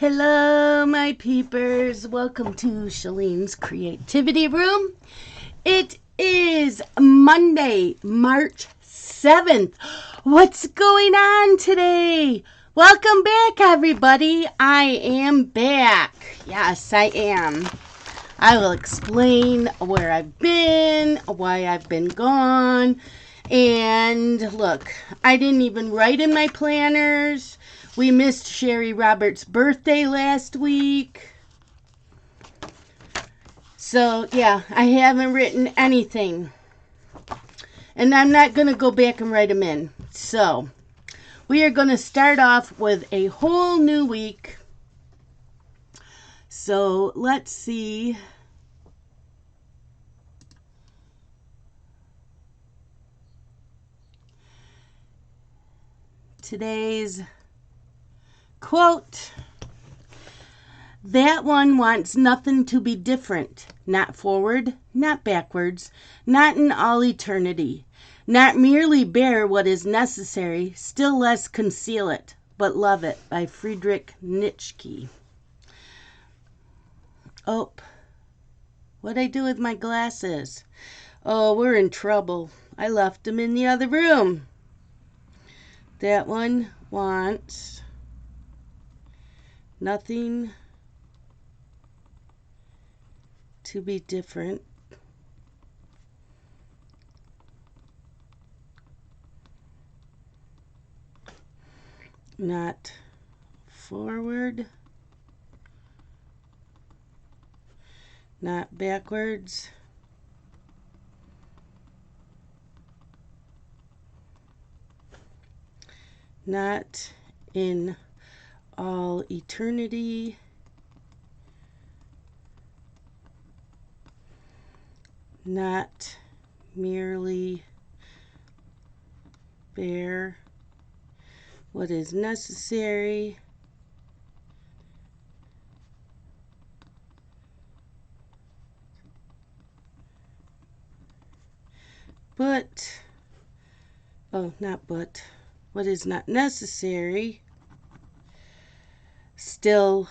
Hello, my peepers. Welcome to Shalene's Creativity Room. It is Monday, March 7th. What's going on today? Welcome back, everybody. I am back. Yes, I am. I will explain where I've been, why I've been gone. And look, I didn't even write in my planners. We missed Sherry Roberts' birthday last week. So, yeah, I haven't written anything. And I'm not going to go back and write them in. So, we are going to start off with a whole new week. So, let's see. Today's quote: that one wants nothing to be different, not forward, not backwards, not in all eternity, not merely bear what is necessary, still less conceal it, but love it, by Friedrich Nietzsche. Oh, what'd I do with my glasses? Oh, we're in trouble. I left them in the other room. That one wants nothing to be different, not forward, not backwards, not in all eternity, not merely bear what is necessary, but, what is not necessary, still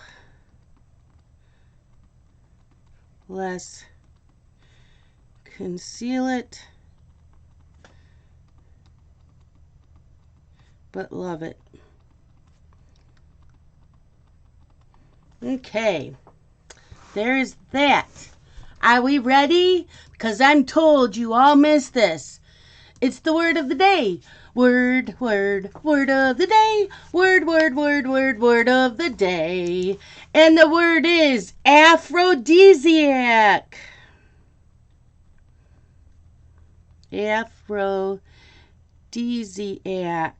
less conceal it, but love it. Okay, there's that. Are we ready? Because I'm told you all missed this. It's the word of the day. Word, word, word of the day. Word, word, word, word, word of the day. And the word is aphrodisiac. Aphrodisiac.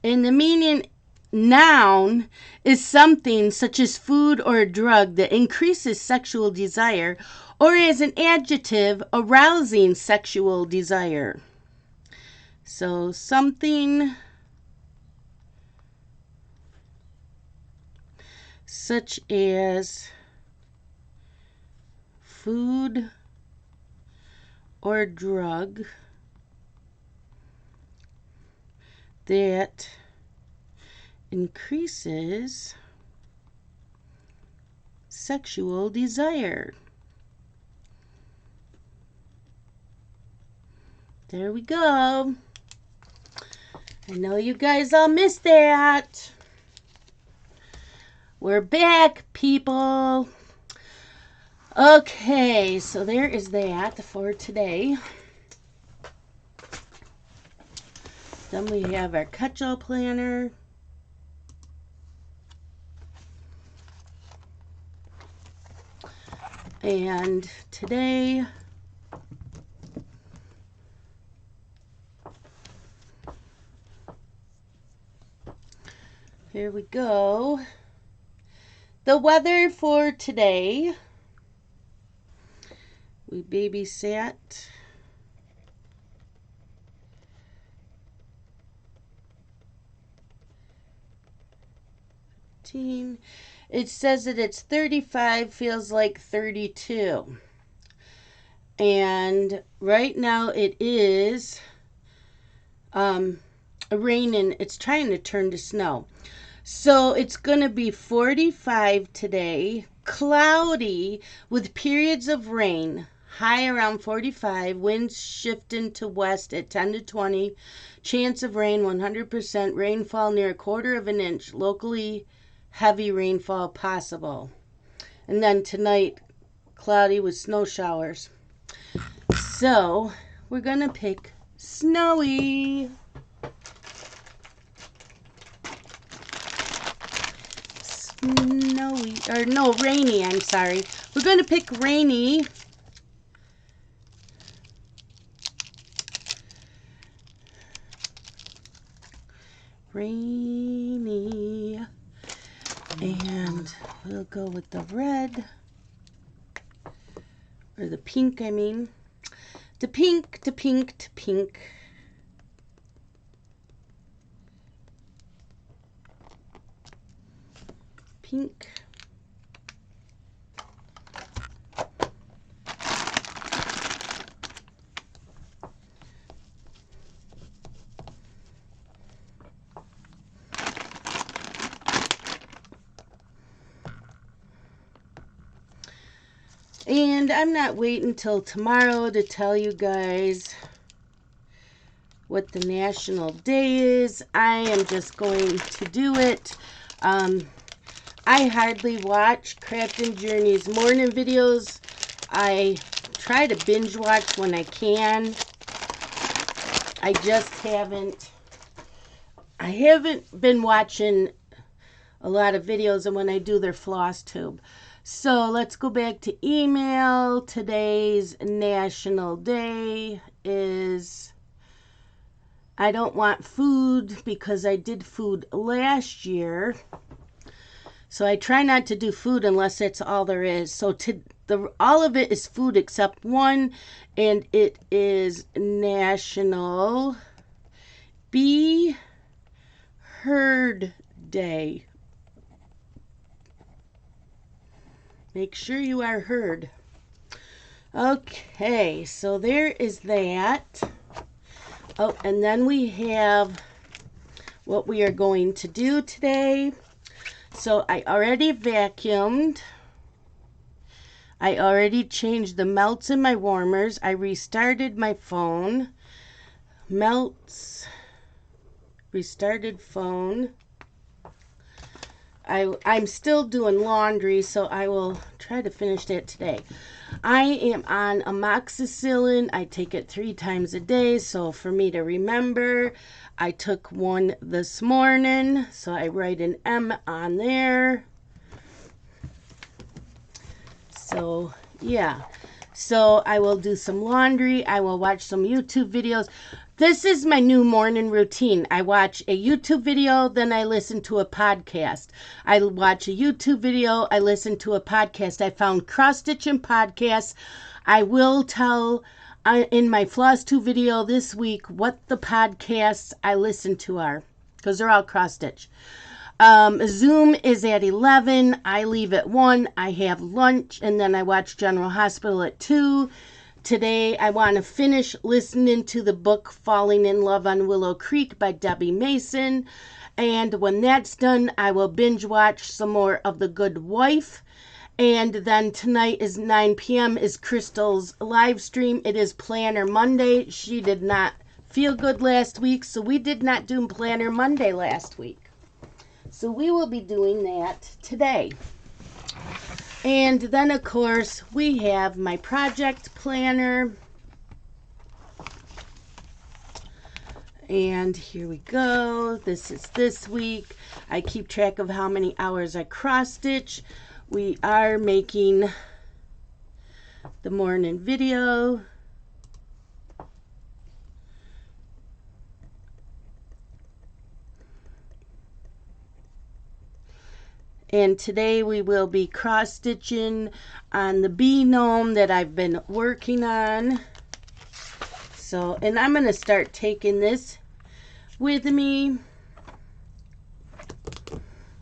And the meaning noun is something such as food or a drug that increases sexual desire, or as an adjective arousing sexual desire. So something such as food or drug that increases sexual desire. There we go. I know you guys all missed that. We're back, people. Okay, so there is that for today. Then we have our catch-all planner. And today, here we go. The weather for today, we babysat It says that it's 35, feels like 32. And right now it is raining. It's trying to turn to snow. So it's going to be 45 today, cloudy with periods of rain, high around 45, winds shifting to west at 10 to 20, chance of rain 100%, rainfall near 1/4 of an inch, locally heavy rainfall possible. And then tonight, cloudy with snow showers. So we're going to pick snowy. Snowy, or no, rainy, I'm sorry. We're going to pick rainy. Rainy. And we'll go with the red. Or the pink, I mean. To pink, to pink, to pink. Pink. And I'm not waiting till tomorrow to tell you guys what the national day is. I am just going to do it. I hardly watch Craft and Journey's morning videos. I try to binge watch when I can. I just haven't been watching a lot of videos, and when I do, they're floss tube. So let's go back to email. Today's national day is I don't want food because I did food last year. So I try not to do food unless that's all there is. So all of it is food except one, and it is National Be Heard Day. Make sure you are heard. Okay, so there is that. Oh, and then we have what we are going to do today. So I already vacuumed. I already changed the melts in my warmers. I restarted my phone. Melts. Restarted phone. I'm still doing laundry, so I will try to finish that today. I am on amoxicillin. I take it 3 times a day, so for me to remember, I took one this morning, so I write an M on there. So, yeah. So I will do some laundry. I will watch some YouTube videos. This is my new morning routine. I watch a YouTube video, then I listen to a podcast. I watch a YouTube video, I listen to a podcast. I found cross-stitching podcasts. I will tell in my Floss 2 video this week what the podcasts I listen to are, because they're all cross-stitch. Zoom is at 11. I leave at 1. I have lunch, and then I watch General Hospital at 2. Today, I want to finish listening to the book Falling in Love on Willow Creek by Debbie Mason. And when that's done, I will binge watch some more of The Good Wife. And then tonight is 9 p.m. is Crystal's live stream. It is Planner Monday. She did not feel good last week, so we did not do Planner Monday last week. So we will be doing that today. And then, of course, we have my project planner. And here we go. This is this week. I keep track of how many hours I cross-stitch. We are making the morning video. And today we will be cross-stitching on the bee gnome that I've been working on. So, and I'm going to start taking this with me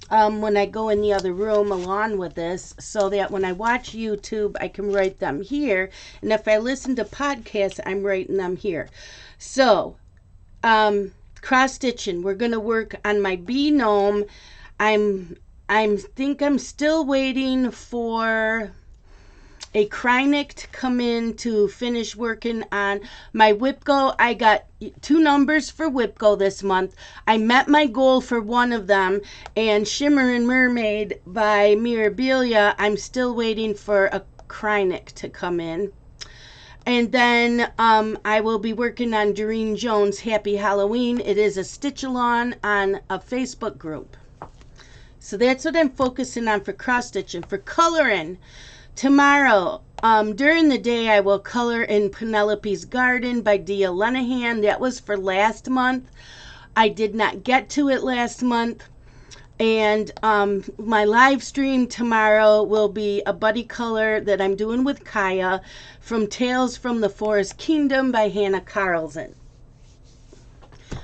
when I go in the other room along with this, so that when I watch YouTube, I can write them here. And if I listen to podcasts, I'm writing them here. So, cross-stitching. We're going to work on my bee gnome. I'm still waiting for a Krynic to come in to finish working on my Whipco. I got 2 numbers for Whipco this month. I met my goal for one of them, and Shimmer and Mermaid by Mirabilia, I'm still waiting for a Krynic to come in. And then I will be working on Doreen Jones' Happy Halloween. It is a stitch-along on a Facebook group. So that's what I'm focusing on for cross-stitching. For coloring, tomorrow, during the day, I will color in Penelope's Garden by Dia Lenahan. That was for last month. I did not get to it last month. And my live stream tomorrow will be a buddy color that I'm doing with Kaya from Tales from the Forest Kingdom by Hannah Carlson.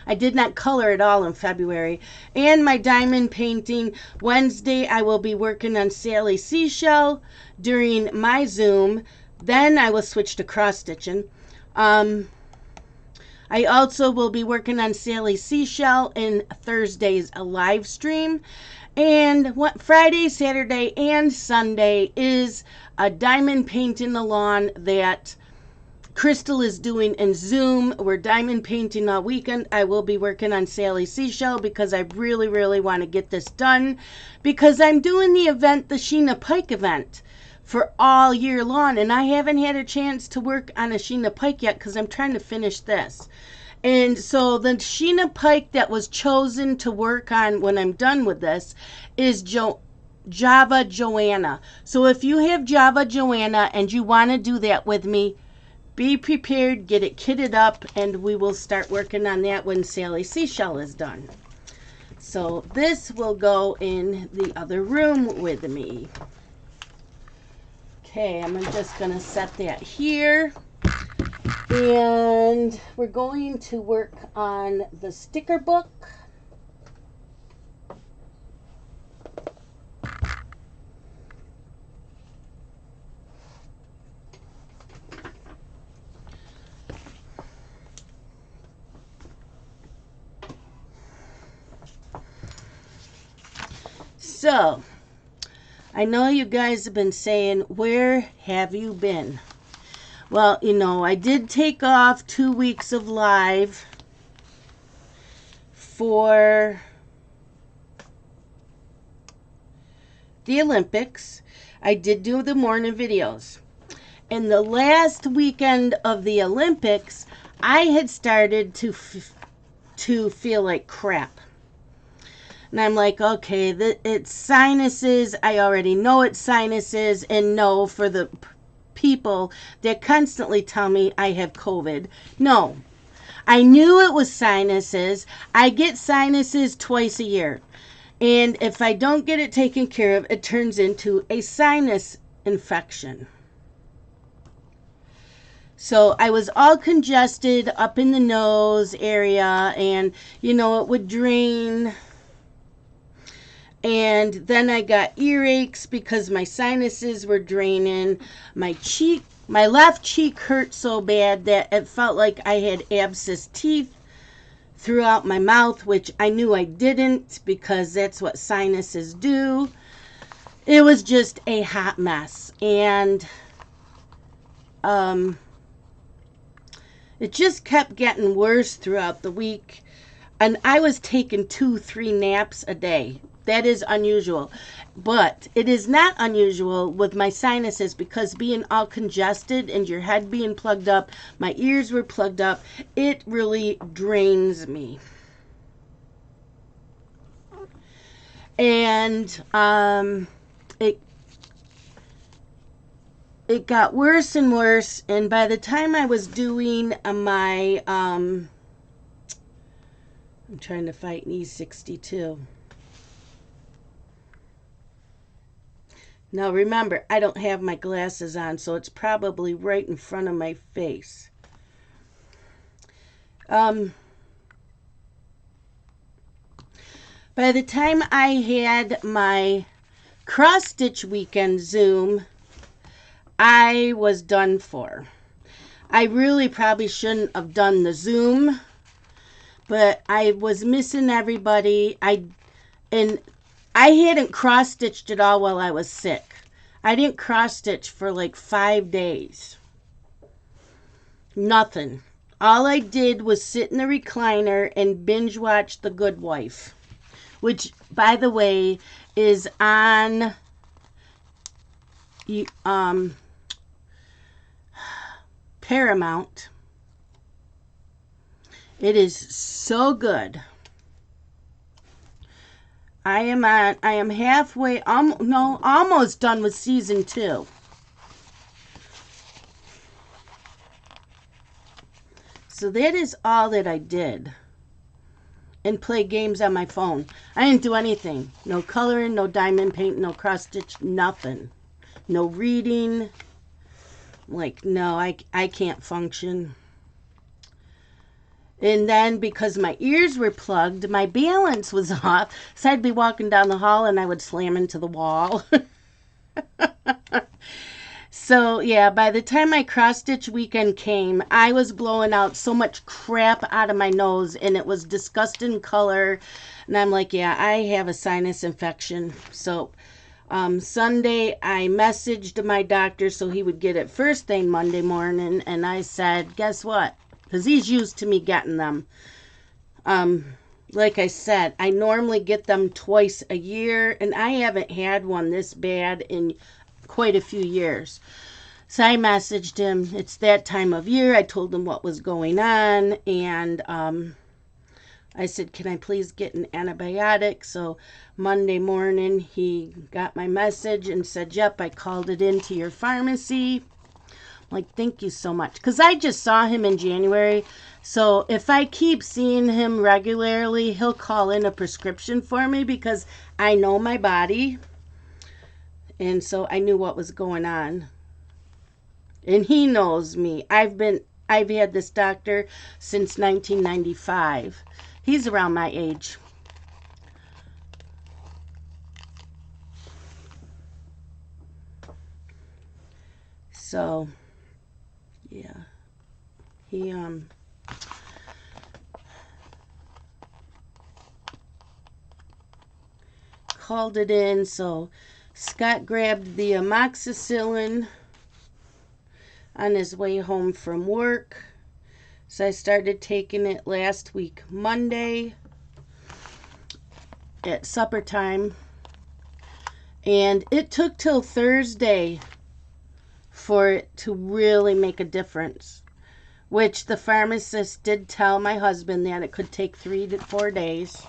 I did not color at all in February. And my diamond painting, Wednesday I will be working on Sally Seashell during my Zoom. Then I will switch to cross stitching. I also will be working on Sally Seashell in Thursday's live stream. And Friday, Saturday, and Sunday is a diamond painting along that Crystal is doing in Zoom. We're diamond painting all weekend. I will be working on Sally Seashell because I really, really want to get this done, because I'm doing the event, the Sheena Pike event, for all year long, and I haven't had a chance to work on a Sheena Pike yet because I'm trying to finish this. And so the Sheena Pike that was chosen to work on when I'm done with this is Java Joanna. So if you have Java Joanna and you want to do that with me, be prepared, get it kitted up, and we will start working on that when Sally Seashell is done. So this will go in the other room with me. Okay, I'm just going to set that here. And we're going to work on the sticker book. So, I know you guys have been saying, where have you been? Well, you know, I did take off 2 weeks of live for the Olympics. I did do the morning videos. And the last weekend of the Olympics, I had started to feel like crap. And I'm like, okay, it's sinuses. I already know it's sinuses. And no, for the people that constantly tell me I have COVID. No, I knew it was sinuses. I get sinuses twice a year. And if I don't get it taken care of, it turns into a sinus infection. So I was all congested up in the nose area, and, you know, it would drain. And then I got earaches because my sinuses were draining. My left cheek hurt so bad that it felt like I had abscess teeth throughout my mouth, which I knew I didn't because that's what sinuses do. It was just a hot mess. And it just kept getting worse throughout the week. And I was taking 2-3 naps a day. That is unusual. But it is not unusual with my sinuses, because being all congested and your head being plugged up, my ears were plugged up, it really drains me. And it got worse and worse, and by the time I was doing my I'm trying to fight an E62. Now remember, I don't have my glasses on, so it's probably right in front of my face. By the time I had my cross-stitch weekend Zoom, I was done for. I really probably shouldn't have done the Zoom, but I was missing everybody. And I hadn't cross-stitched at all while I was sick. I didn't cross-stitch for like 5 days. Nothing. All I did was sit in the recliner and binge watch The Good Wife, which, by the way, is on Paramount. It is so good. I am halfway, almost done with season 2. So that is all that I did. And play games on my phone. I didn't do anything. No coloring, no diamond paint, no cross stitch, nothing. No reading. Like, no, I can't function. And then because my ears were plugged, my balance was off. So I'd be walking down the hall and I would slam into the wall. So, yeah, by the time my cross-stitch weekend came, I was blowing out so much crap out of my nose, and it was disgusting color. And I'm like, yeah, I have a sinus infection. So, Sunday, I messaged my doctor so he would get it first thing Monday morning, and I said, guess what? Because he's used to me getting them. Like I said, I normally get them twice a year, and I haven't had one this bad in quite a few years. So I messaged him. It's that time of year. I told him what was going on, and I said, can I please get an antibiotic? So Monday morning he got my message and said, yep, I called it into your pharmacy. I'm like, thank you so much, because I just saw him in January. So if I keep seeing him regularly, he'll call in a prescription for me because I know my body. And so I knew what was going on. And he knows me. I've had this doctor since 1995. He's around my age. So, yeah. He called it in, so Scott grabbed the amoxicillin on his way home from work. So I started taking it last week, Monday, at supper time. And it took till Thursday for it to really make a difference, which the pharmacist did tell my husband that it could take 3 to 4 days.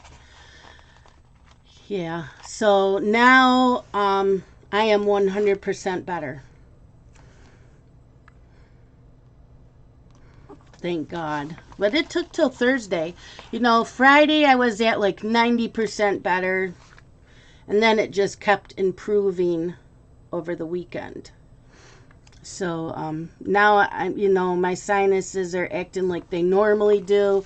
Yeah, so now I am 100% better. Thank God. But it took till Thursday. You know, Friday I was at like 90% better. And then it just kept improving over the weekend. So now, my sinuses are acting like they normally do.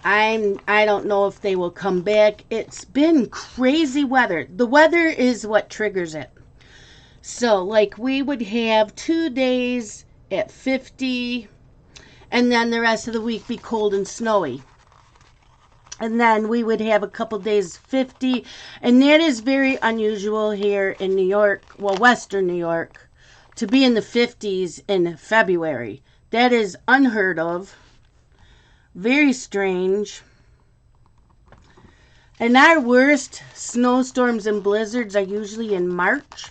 I don't know if they will come back. It's been crazy weather. The weather is what triggers it. So, like, we would have 2 days at 50, and then the rest of the week be cold and snowy. And then we would have a couple days 50, and that is very unusual here in New York, well, Western New York, to be in the 50s in February. That is unheard of. Very strange. And our worst snowstorms and blizzards are usually in March.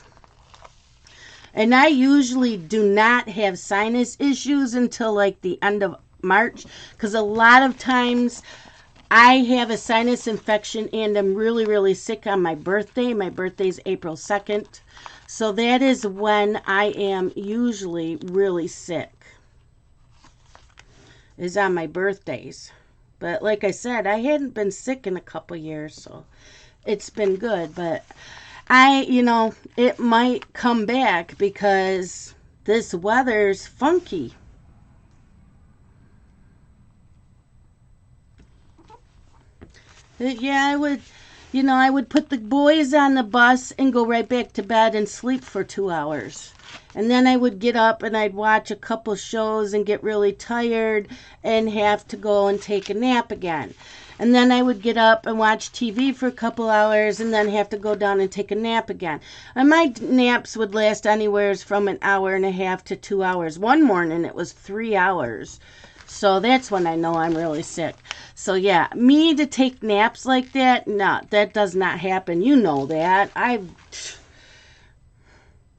And I usually do not have sinus issues until like the end of March, because a lot of times I have a sinus infection and I'm really, really sick on my birthday. My birthday is April 2nd. So that is when I am usually really sick, is on my birthdays. But like I said, I hadn't been sick in a couple years, so it's been good. But it might come back because this weather's funky. Yeah, I would put the boys on the bus and go right back to bed and sleep for 2 hours. And then I would get up and I'd watch a couple shows and get really tired and have to go and take a nap again. And then I would get up and watch TV for a couple hours and then have to go down and take a nap again. And my naps would last anywhere from an hour and a half to 2 hours. One morning it was 3 hours. So that's when I know I'm really sick. So yeah, me to take naps like that, no, that does not happen. You know that. I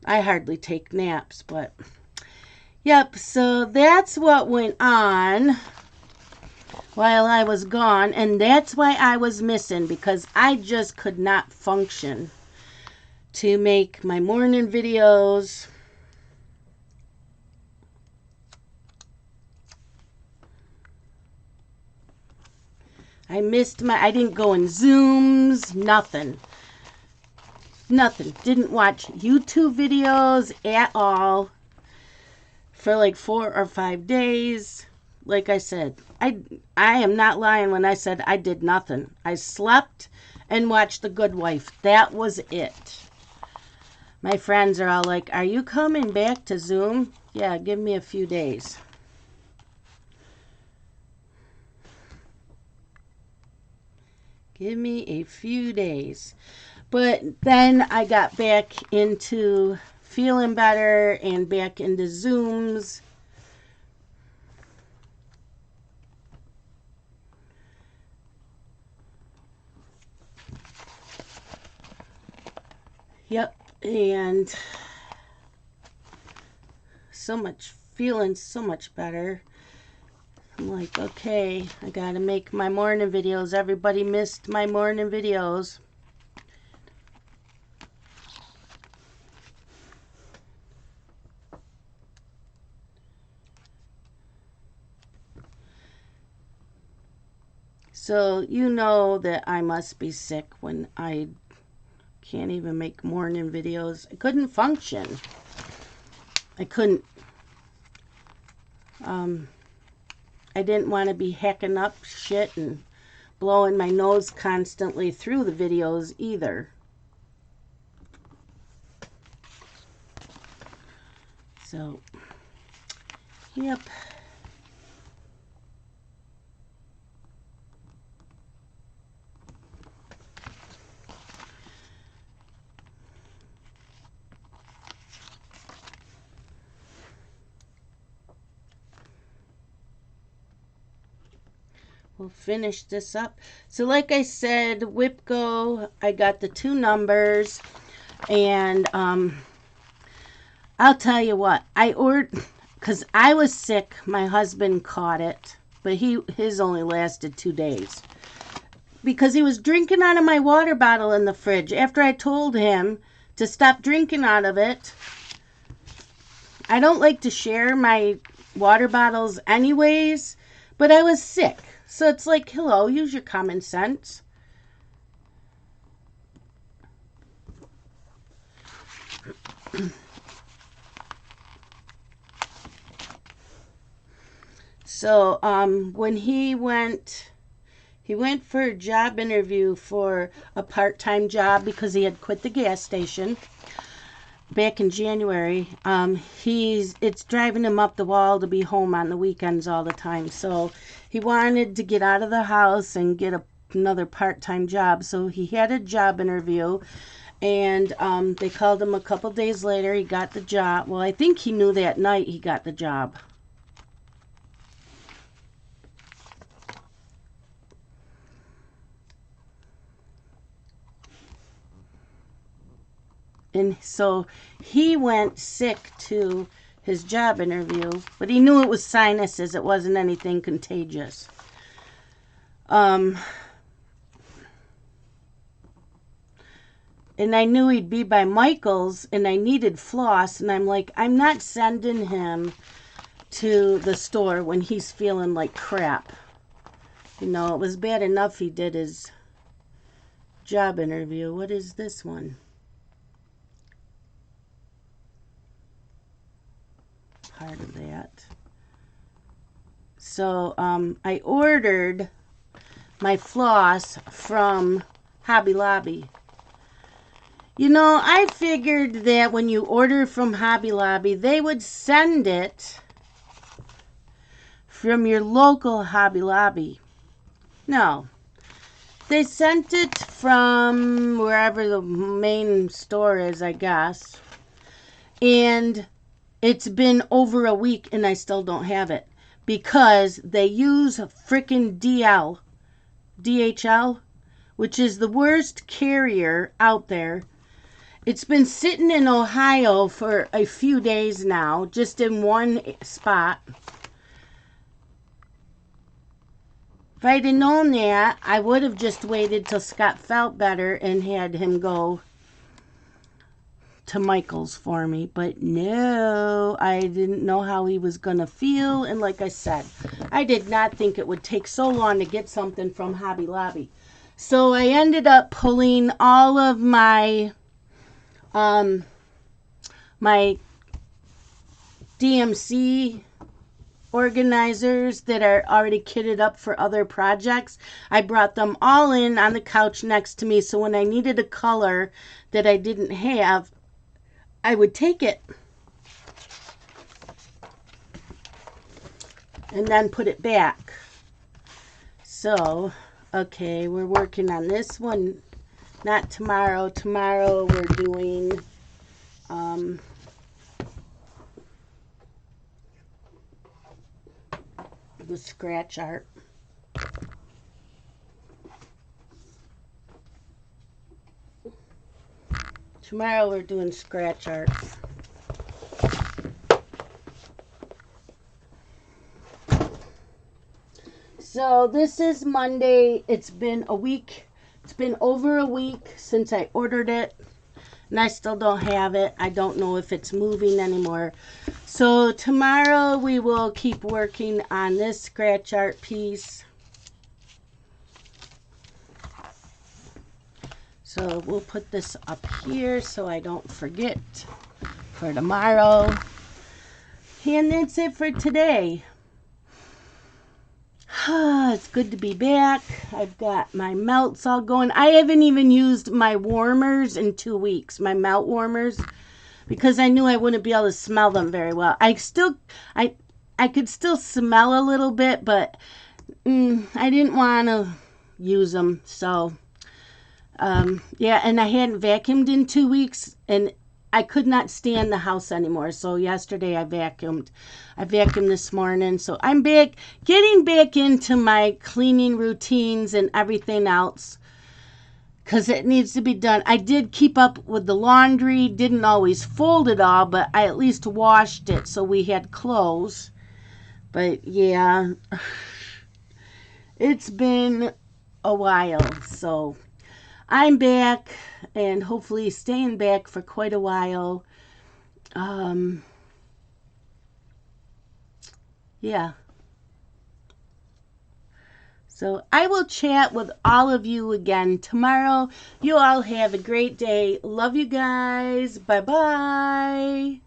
hardly take naps, but yep, so that's what went on while I was gone, and that's why I was missing, because I just could not function to make my morning videos. I didn't go in Zooms, nothing. Didn't watch YouTube videos at all for like 4 or 5 days. Like I said, I am not lying when I said I did nothing. I slept and watched The Good Wife. That was it. My friends are all like, are you coming back to Zoom? Yeah, give me a few days. Give me a few days. But then I got back into feeling better and back into Zooms. Yep, and feeling so much better. I'm like, okay, I gotta make my morning videos. Everybody missed my morning videos. So you know that I must be sick when I can't even make morning videos. I couldn't function. I couldn't. I didn't want to be hacking up shit and blowing my nose constantly through the videos either. So, yep. We'll finish this up. So like I said, WhipGo, I got the 2 numbers, and I'll tell you what, I ordered, because I was sick, my husband caught it, but his only lasted 2 days, because he was drinking out of my water bottle in the fridge after I told him to stop drinking out of it. I don't like to share my water bottles anyways, but I was sick. So it's like, hello, use your common sense. So when he went for a job interview for a part-time job because he had quit the gas station back in January. It's driving him up the wall to be home on the weekends all the time. So he wanted to get out of the house and get another part-time job. So he had a job interview, and they called him a couple days later. He got the job. Well, I think he knew that night he got the job. And so he went sick to his job interview, but he knew it was sinuses. It wasn't anything contagious. And I knew he'd be by Michael's, and I needed floss, and I'm like, I'm not sending him to the store when he's feeling like crap. You know, it was bad enough he did his job interview. What is this one? Part of that. So I ordered my floss from Hobby Lobby. You know, I figured that when you order from Hobby Lobby, they would send it from your local Hobby Lobby. No, They sent it from wherever the main store is, I guess. And it's been over a week and I still don't have it. Because they use frickin' DHL, which is the worst carrier out there. It's been sitting in Ohio for a few days now, just in one spot. If I'd have known that, I would have just waited till Scott felt better and had him go to Michael's for me. But no, I didn't know how he was going to feel. And like I said, I did not think it would take so long to get something from Hobby Lobby. So I ended up pulling all of my my DMC organizers that are already kitted up for other projects. I brought them all in on the couch next to me, so when I needed a color that I didn't have, I would take it and then put it back. So, okay, we're working on this one. Not tomorrow. Tomorrow we're doing the scratch art. Tomorrow we're doing scratch art. So this is Monday. It's been a week. It's been over a week since I ordered it. And I still don't have it. I don't know if it's moving anymore. So tomorrow we will keep working on this scratch art piece. So we'll put this up here so I don't forget for tomorrow. And that's it for today. It's good to be back. I've got my melts all going. I haven't even used my warmers in 2 weeks, my melt warmers, because I knew I wouldn't be able to smell them very well. I could still smell a little bit, but I didn't want to use them. So, yeah, and I hadn't vacuumed in 2 weeks, and I could not stand the house anymore. So yesterday I vacuumed. I vacuumed this morning. So I'm back, getting back into my cleaning routines and everything else, because it needs to be done. I did keep up with the laundry. Didn't always fold it all, but I at least washed it so we had clothes. But yeah, it's been a while. So I'm back and hopefully staying back for quite a while. Yeah. So I will chat with all of you again tomorrow. You all have a great day. Love you guys. Bye-bye.